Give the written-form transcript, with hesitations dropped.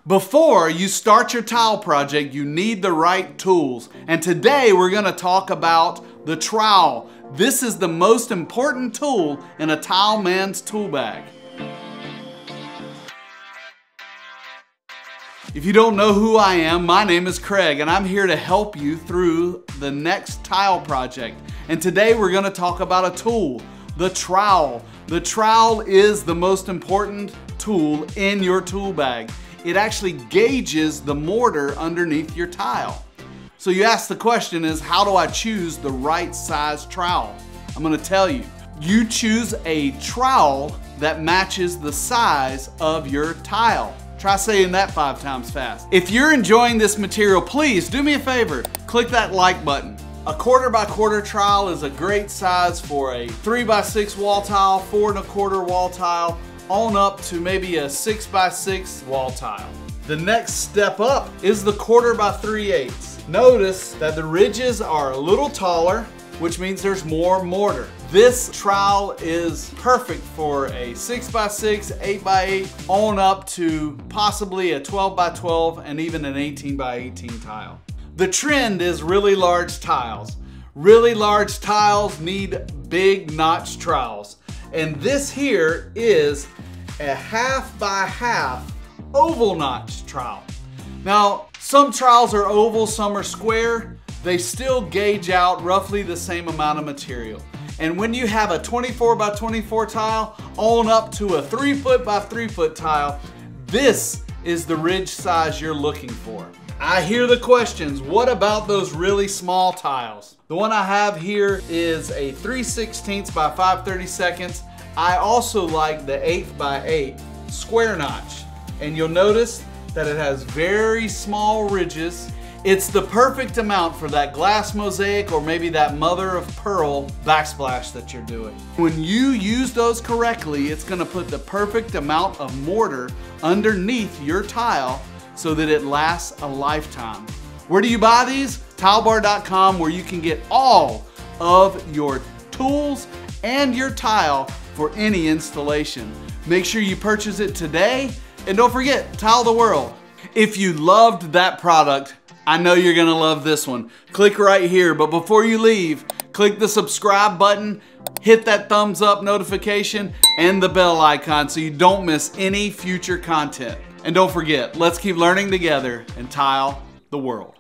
Before you start your tile project, you need the right tools. And today we're gonna talk about the trowel. This is the most important tool in a tile man's tool bag. If you don't know who I am, my name is Craig and I'm here to help you through the next tile project. And today we're gonna talk about a tool, the trowel. The trowel is the most important tool in your tool bag. It actually gauges the mortar underneath your tile. So you ask the question is, how do I choose the right size trowel? I'm gonna tell you. You choose a trowel that matches the size of your tile. Try saying that 5 times fast. If you're enjoying this material, please do me a favor, click that like button. A 1/4 by 1/4 trowel is a great size for a 3 by 6 wall tile, 4 1/4 wall tile, on up to maybe a 6 by 6 wall tile. The next step up is the 1/4 by 3/8. Notice that the ridges are a little taller, which means there's more mortar. This trowel is perfect for a 6 by 6, 8 by 8, on up to possibly a 12 by 12 and even an 18 by 18 tile. The trend is really large tiles. Really large tiles need big notch trowels. And this here is a 1/2 by 1/2 oval notch trowel. Now, some trowels are oval, some are square. They still gauge out roughly the same amount of material. And when you have a 24 by 24 tile on up to a 3 foot by 3 foot tile, this is the ridge size you're looking for. I hear the questions, what about those really small tiles? The one I have here is a 3/16 by 5/32. I also like the 8 by 8 square notch. And you'll notice that it has very small ridges. It's the perfect amount for that glass mosaic or maybe that mother of pearl backsplash that you're doing. When you use those correctly, it's gonna put the perfect amount of mortar underneath your tile so that it lasts a lifetime. Where do you buy these? Tilebar.com, where you can get all of your tools and your tile for any installation. Make sure you purchase it today, and don't forget, tile the world. If you loved that product, I know you're gonna love this one. Click right here, but before you leave, click the subscribe button, hit that thumbs up notification, and the bell icon so you don't miss any future content. And don't forget, let's keep learning together and tile the world.